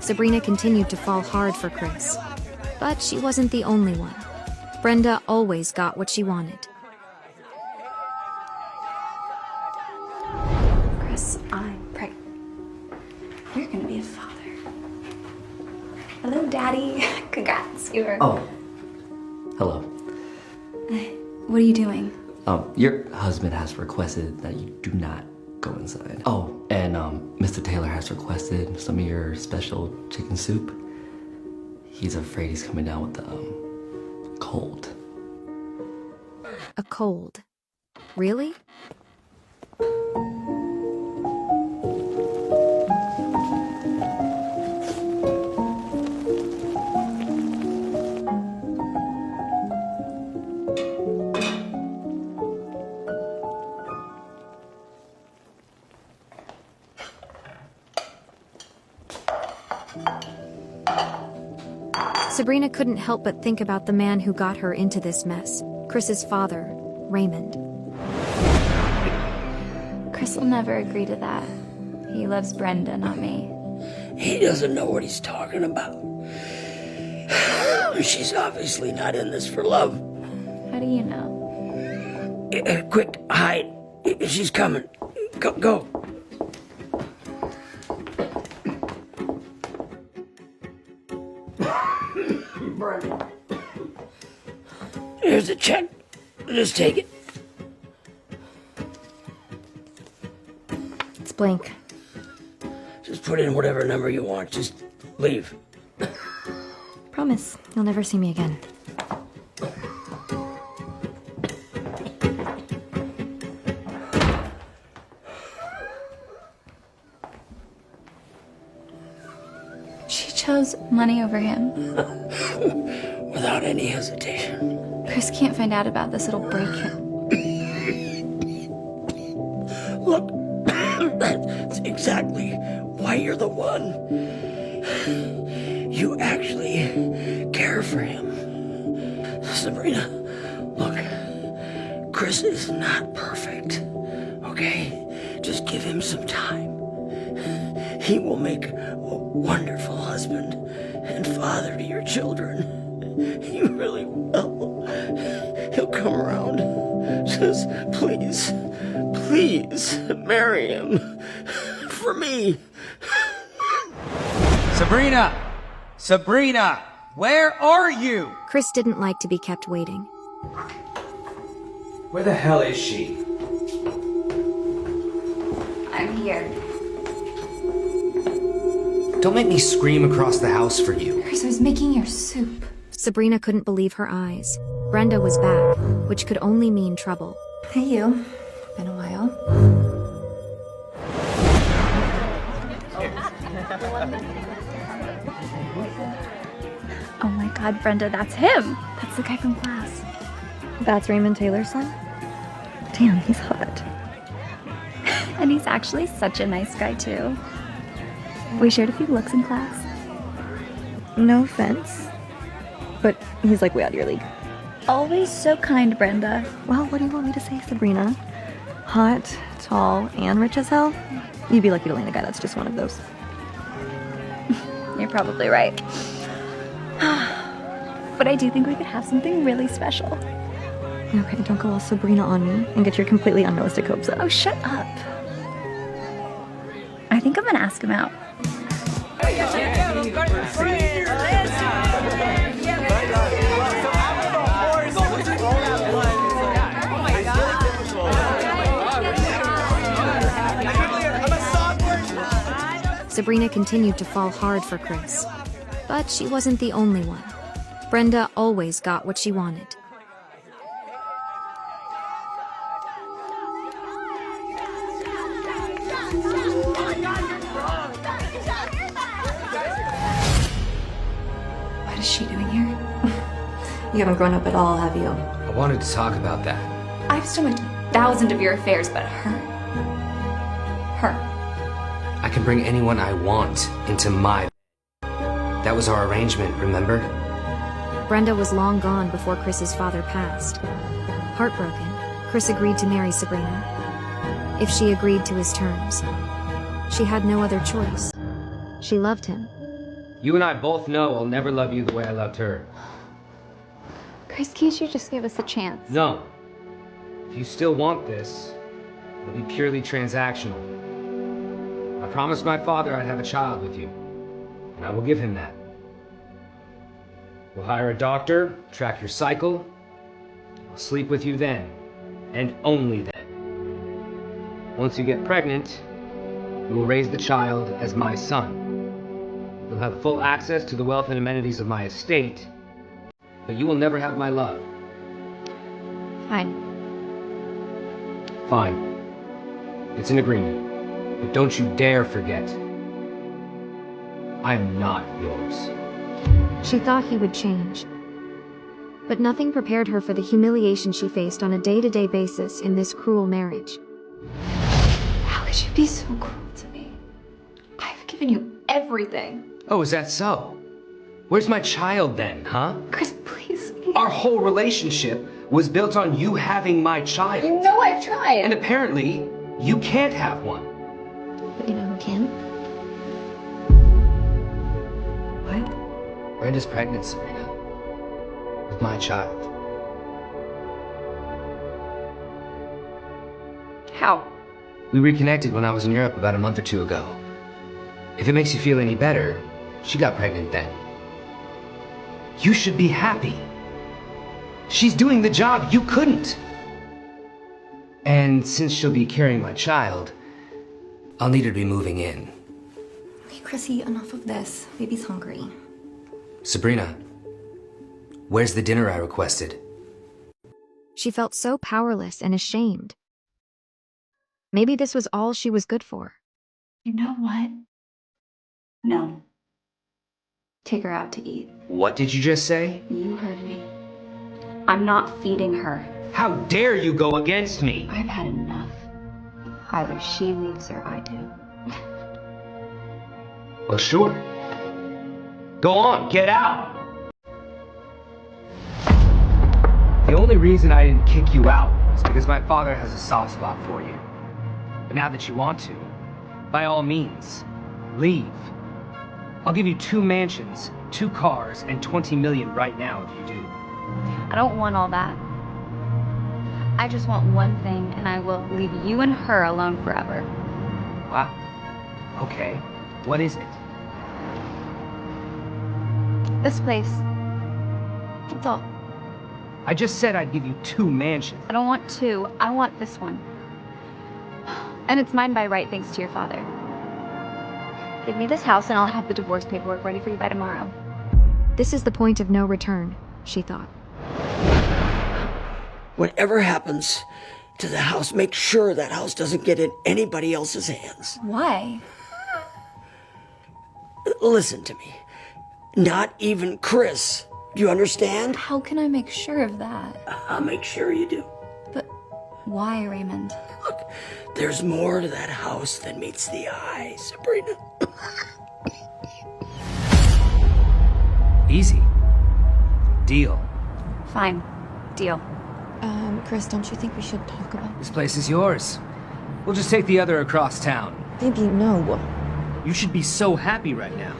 Sabrina continued to fall hard for Chris. But she wasn't the only one. Brenda always got what she wanted. Chris, I'm pregnant. You're gonna be a father. Hello, Daddy. Congrats, you're... Oh. Hello. What are you doing? Your husband has requested that you do not go inside. Oh, and Mr. Taylor has requested some of your special chicken soup. He's afraid he's coming down with the cold. A cold. Really? Sabrina couldn't help but think about the man who got her into this mess, Chris's father, Raymond. Chris will never agree to that. He loves Brenda, not me. He doesn't know what he's talking about. She's obviously not in this for love. How do you know? Quick, hide. She's coming. Go. Brenda. Here's a check. Just take it. It's blank. Just put in whatever number you want. Just leave. Promise, you'll never see me again. She chose money over him. Without any hesitation. Chris can't find out about this. It'll break him. Look, that's exactly why you're the one. You actually care for him. Sabrina, look, Chris is not perfect, okay? Just give him some time. He will make a wonderful husband and father to your children. He really will. He'll come around. Just please marry him. For me. Sabrina, where are you? Chris didn't like to be kept waiting. Where the hell is she? I'm here. Don't make me scream across the house for you. Chris, I was making your soup. Sabrina couldn't believe her eyes. Brenda was back, which could only mean trouble. Hey, you. Been a while. Oh my God, Brenda, that's him. That's the guy from class. That's Raymond Taylor's son? Damn, he's hot. And he's actually such a nice guy, too. We shared a few looks in class. No offense, but he's like way out of your league. Always so kind, Brenda. Well, what do you want me to say, Sabrina? Hot, tall, and rich as hell? You'd be lucky to land a guy that's just one of those. You're probably right. But I do think we could have something really special. Okay, don't go all Sabrina on me and get your completely unrealistic hopes up. Oh, shut up. I think I'm gonna ask him out. Sabrina continued to fall hard for Chris. But she wasn't the only one. Brenda always got what she wanted. What is she doing here? You haven't grown up at all, have you? I wanted to talk about that. I've stomached 1,000 of your affairs, but her. I can bring anyone I want into my... That was our arrangement, remember? Brenda was long gone before Chris's father passed. Heartbroken, Chris agreed to marry Sabrina. If she agreed to his terms, she had no other choice. She loved him. You and I both know I'll never love you the way I loved her. Chris, can't you just give us a chance? No. If you still want this, it'll be purely transactional. I promised my father I'd have a child with you, and I will give him that. We'll hire a doctor, track your cycle. I'll sleep with you then, and only then. Once you get pregnant, we will raise the child as my son. You'll have full access to the wealth and amenities of my estate, but you will never have my love. Fine. Fine. It's an agreement. But don't you dare forget, I am not yours. She thought he would change. But nothing prepared her for the humiliation she faced on a day-to-day basis in this cruel marriage. How could you be so cruel to me? I've given you everything. Oh, is that so? Where's my child then, huh? Chris, please. Our whole relationship was built on you having my child. You know I've tried. And apparently, you can't have one. But you know who can? What? Brenda's pregnant, Sabrina. With my child. How? We reconnected when I was in Europe about a month or two ago. If it makes you feel any better, she got pregnant then. You should be happy. She's doing the job you couldn't. And since she'll be carrying my child, I'll need her to be moving in. Okay, Chrissy, enough of this. Baby's hungry. Sabrina, where's the dinner I requested? She felt so powerless and ashamed. Maybe this was all she was good for. You know what? No. Take her out to eat. What did you just say? You heard me. I'm not feeding her. How dare you go against me? I've had enough. Either she leaves or I do. Well, sure. Go on, get out! The only reason I didn't kick you out is because my father has a soft spot for you. But now that you want to, by all means, leave. I'll give you 2 mansions, 2 cars, and 20 million right now if you do. I don't want all that. I just want one thing, and I will leave you and her alone forever. Wow. Okay. What is it? This place. That's all. I just said I'd give you 2 mansions. I don't want 2. I want this one. And it's mine by right thanks to your father. Give me this house and I'll have the divorce paperwork ready for you by tomorrow. This is the point of no return, she thought. Whatever happens to the house, make sure that house doesn't get in anybody else's hands. Why? Listen to me. Not even Chris. Do you understand? How can I make sure of that? I'll make sure you do. But why, Raymond? Look, there's more to that house than meets the eye, Sabrina. Easy. Deal. Fine. Deal. Chris, don't you think we should talk about This place is yours. We'll just take the other across town. Baby, no. You should be so happy right now.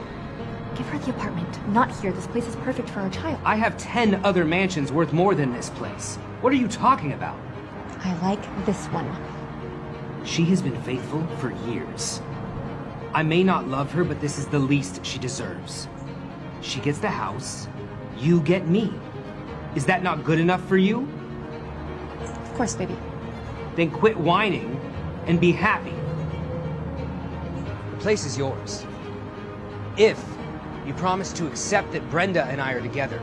Give her the apartment. Not here. This place is perfect for our child. I have 10 other mansions worth more than this place. What are you talking about? I like this one. She has been faithful for years. I may not love her, but this is the least she deserves. She gets the house, you get me. Is that not good enough for you? Of course, baby. Then quit whining and be happy. The place is yours. If you promise to accept that Brenda and I are together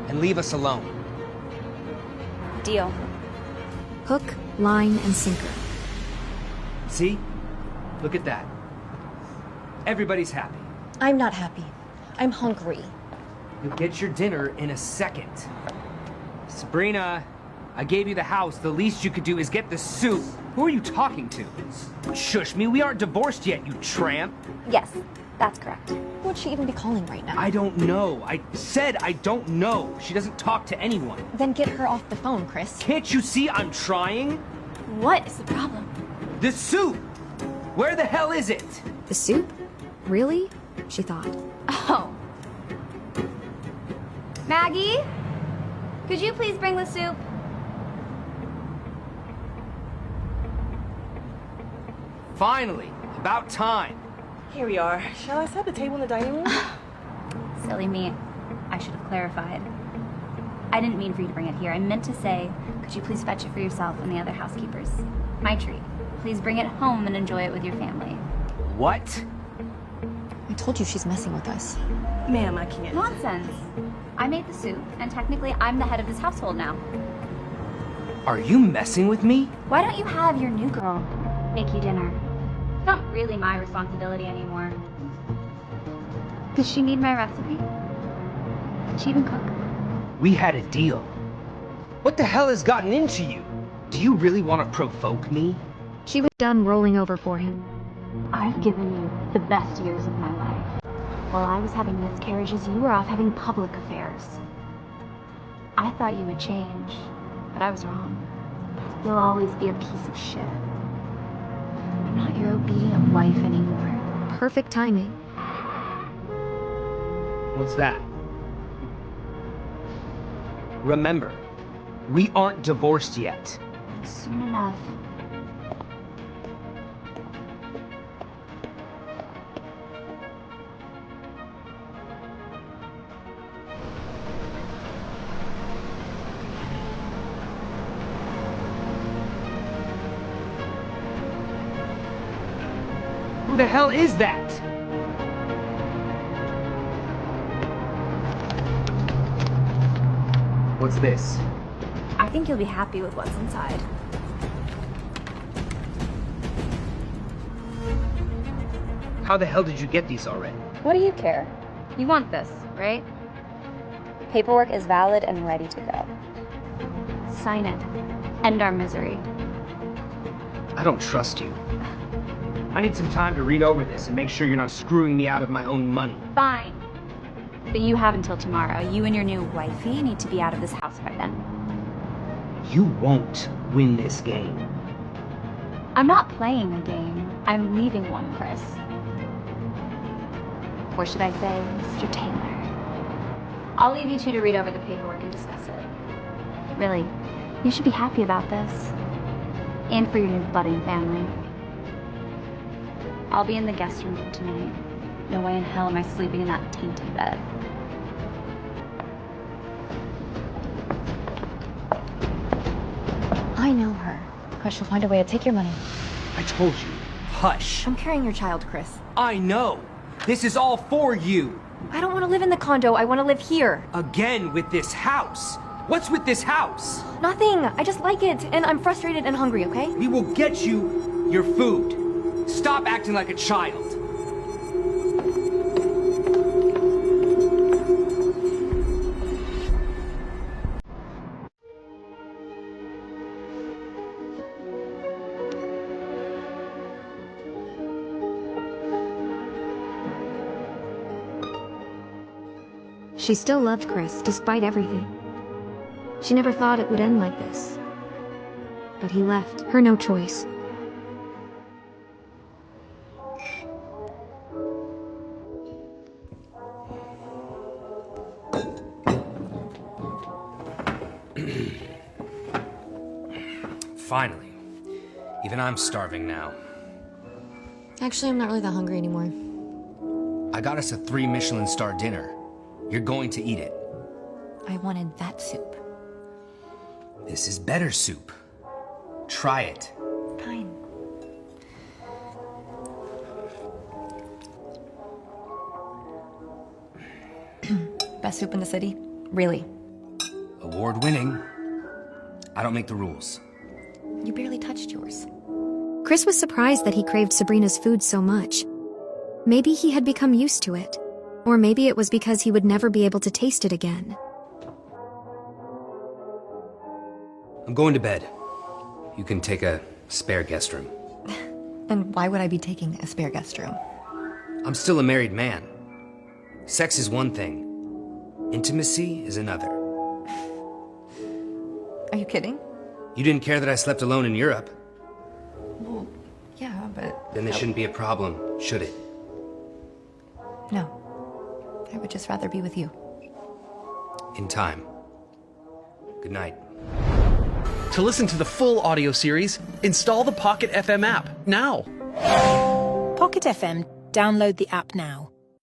and leave us alone. Deal. Hook, line, and sinker. See? Look at that. Everybody's happy. I'm not happy. I'm hungry. You'll get your dinner in a second. Sabrina, I gave you the house. The least you could do is get the soup. Who are you talking to? Shush me, we aren't divorced yet, you tramp. Yes. That's correct. Who would she even be calling right now? I don't know. I said I don't know. She doesn't talk to anyone. Then get her off the phone, Chris. Can't you see I'm trying? What is the problem? The soup! Where the hell is it? The soup? Really? She thought. Oh. Maggie? Could you please bring the soup? Finally, about time. Here we are. Shall I set the table in the dining room? Silly me. I should have clarified. I didn't mean for you to bring it here. I meant to say, could you please fetch it for yourself and the other housekeepers? My treat. Please bring it home and enjoy it with your family. What? I told you she's messing with us. Ma'am, I can't. Nonsense. I made the soup, and technically I'm the head of this household now. Are you messing with me? Why don't you have your new girl make you dinner? It's not really my responsibility anymore. Does she need my recipe? Does she even cook? We had a deal. What the hell has gotten into you? Do you really want to provoke me? She was done rolling over for him. I've given you the best years of my life. While I was having miscarriages, you were off having public affairs. I thought you would change, but I was wrong. You'll always be a piece of shit. I'm not your obedient wife anymore. Perfect timing. What's that? Remember, we aren't divorced yet. Soon enough. Who the hell is that? What's this? I think you'll be happy with what's inside. How the hell did you get these already? What do you care? You want this, right? Paperwork is valid and ready to go. Sign it. End our misery. I don't trust you. I need some time to read over this and make sure you're not screwing me out of my own money. Fine. But you have until tomorrow. You and your new wifey need to be out of this house by then. You won't win this game. I'm not playing a game. I'm leaving one, Chris. Or should I say, Mr. Taylor? I'll leave you two to read over the paperwork and discuss it. Really, you should be happy about this. And for your new budding family. I'll be in the guest room tonight. No way in hell am I sleeping in that tainted bed. I know her. But she'll find a way to take your money. I told you. Hush. I'm carrying your child, Chris. I know. This is all for you. I don't want to live in the condo. I want to live here. Again with this house. What's with this house? Nothing. I just like it. And I'm frustrated and hungry, okay? We will get you your food. Stop acting like a child. She still loved Chris, despite everything. She never thought it would end like this. But he left her no choice. Finally. Even I'm starving now. Actually, I'm not really that hungry anymore. I got us a 3 Michelin star dinner. You're going to eat it. I wanted that soup. This is better soup. Try it. Fine. Best soup in the city? Really? Award winning. I don't make the rules. You barely touched yours. Chris was surprised that he craved Sabrina's food so much. Maybe he had become used to it. Or maybe it was because he would never be able to taste it again. I'm going to bed. You can take a spare guest room. Then why would I be taking a spare guest room? I'm still a married man. Sex is one thing. Intimacy is another. Are you kidding? You didn't care that I slept alone in Europe. Well, yeah, but... Then this shouldn't be a problem, should it? No. I would just rather be with you. In time. Good night. To listen to the full audio series, install the Pocket FM app now. Pocket FM. Download the app now.